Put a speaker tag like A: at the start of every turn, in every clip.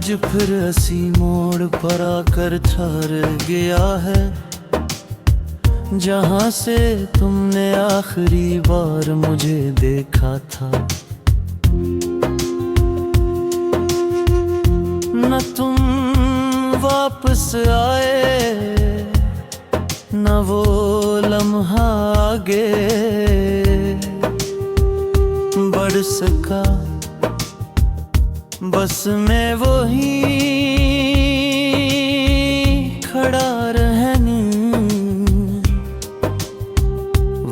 A: आज फिर असी मोड़ पर आकर ठहर गया है, जहां से तुमने आखिरी बार मुझे देखा था। न तुम वापस आए, न वो लम्हा आगे बढ़ सका। बस मैं वही खड़ा रहने,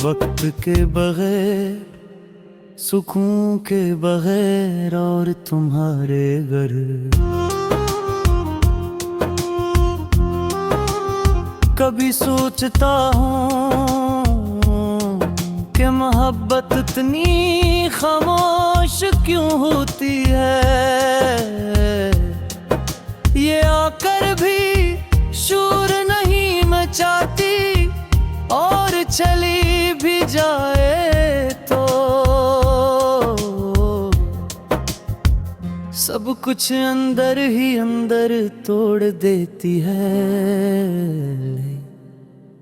A: वक्त के बगैर, सुकून के बगैर और तुम्हारे घर। कभी सोचता हूँ कि मोहब्बत इतनी खामोश क्यों होती है। ये आकर भी शोर नहीं मचाती, और चली भी जाए तो सब कुछ अंदर ही अंदर तोड़ देती है।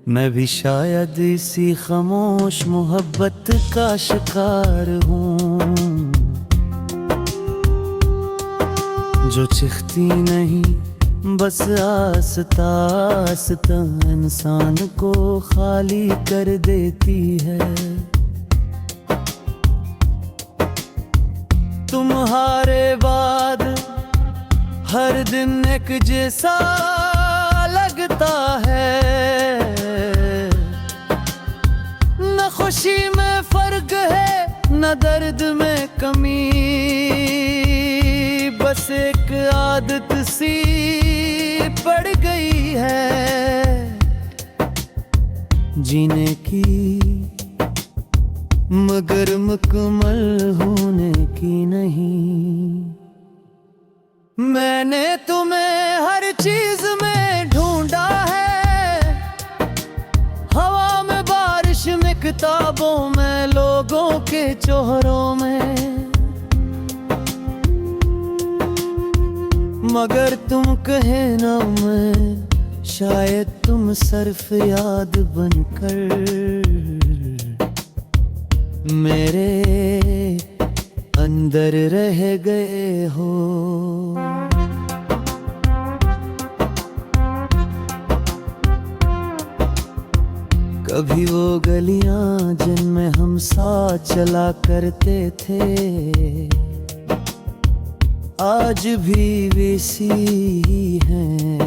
A: मैं भी शायद इसी खामोश मोहब्बत का शिकार हूँ, जो चिखती नहीं बस आस्ता आस्ता इंसान को खाली कर देती है। तुम्हारे बाद हर दिन एक जैसा लगता है, न खुशी में फर्क है न दर्द में कमी। बस एक आदत सी पड़ गई है जीने की, मगर मुकम्मल होने की नहीं। मैंने तुम्हें हर चीज में ढूंढा है, हवा में, बारिश में, किताबों में, लोगों के चेहरों में। मगर तुम कहे ना, मैं शायद तुम सिर्फ याद बनकर मेरे अंदर रह गए हो। कभी वो गलियां जिनमें हम साथ चला करते थे, आज भी वैसी ही हैं।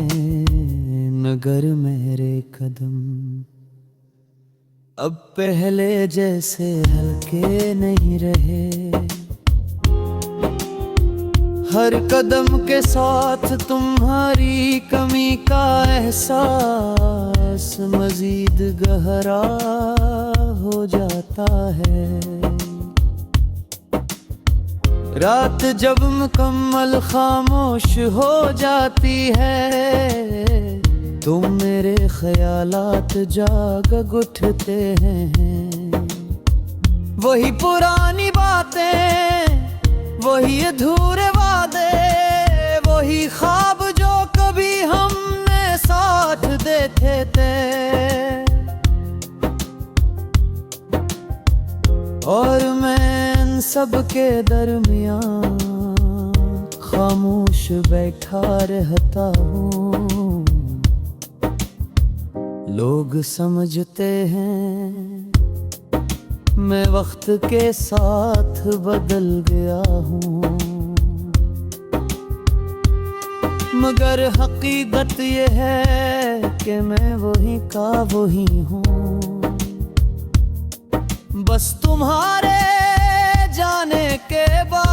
A: मगर मेरे कदम अब पहले जैसे हल्के नहीं रहे। हर कदम के साथ तुम्हारी कमी का एहसास मजीद गहरा हो जाता है। रात जब मुकम्मल खामोश हो जाती है, तो मेरे ख्यालात जाग उठते हैं। वही पुरानी बातें, वही अधूरे वादे, वही ख्वाब जो कभी हमने साथ देखे थे। और मैं इन सब के दरमियान खामोश बैठा रहता हूँ। लोग समझते हैं मैं वक्त के साथ बदल गया हूँ, मगर हकीकत ये है कि मैं वही का वही हूँ। बस तुम्हारे जाने के बाद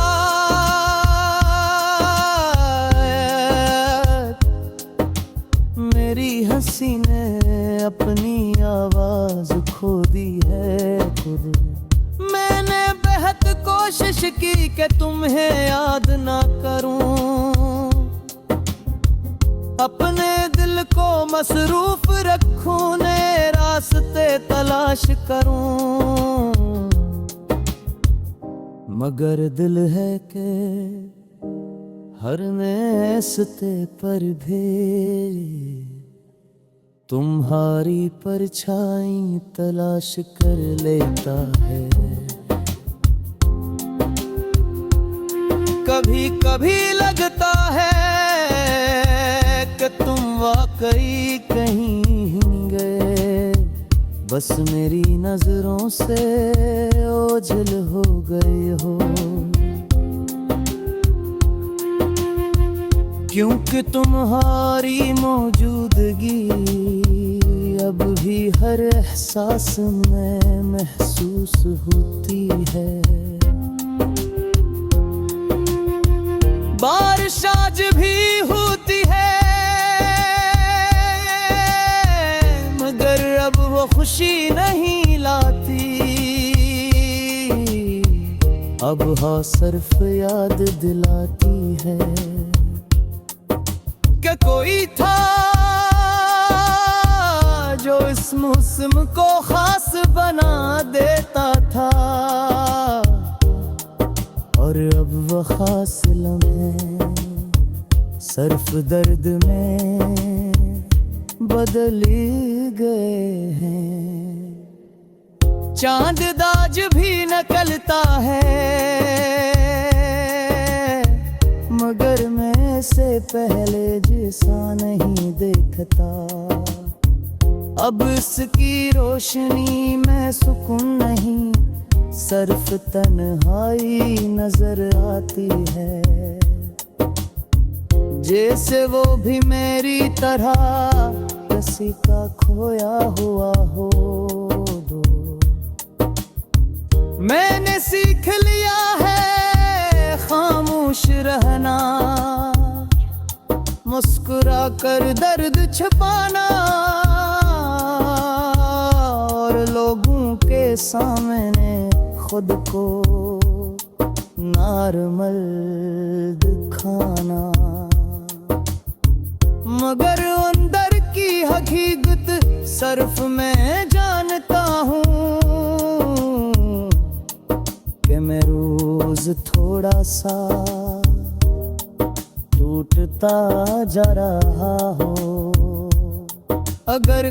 A: मेरी हंसी ने अपनी आवाज खो दी है खुद। मैंने बेहद कोशिश की कि तुम्हें याद ना करूं, अपने दिल को मसरूफ रखूं, नए रास्ते तलाश करूं। मगर दिल है कि हर नेस्ते पर भी तुम्हारी परछाई तलाश कर लेता है। कभी कभी लगता है कि तुम वाकई कहीं गए, बस मेरी नजरों से ओझल हो गए हो। क्योंकि तुम्हारी मौजूदगी अब भी हर एहसास में महसूस होती है। बारिश आज भी होती है, मगर अब वो खुशी नहीं लाती। अब हाँ सिर्फ याद दिलाती है कि कोई था जो इस मौसम को खास बना देता था, और अब वो खास लम्हे सिर्फ दर्द में बदल गए हैं। चांद दाज भी निकलता है, मगर मैं से पहले जैसा नहीं देखता। अब इसकी रोशनी में सुकून नहीं, सिर्फ तन्हाई नजर आती है। जैसे वो भी मेरी तरह किसी का खोया हुआ हो। मैंने सीख लिया है खामोश रहना, मुस्कुरा कर दर्द छुपाना, और लोगों के सामने खुद को नॉर्मल दिखाना। मगर अंदर की हकीकत सिर्फ मैं जानता हूँ कि मैं रोज थोड़ा सा टूटता जा रहा हूँ। अगर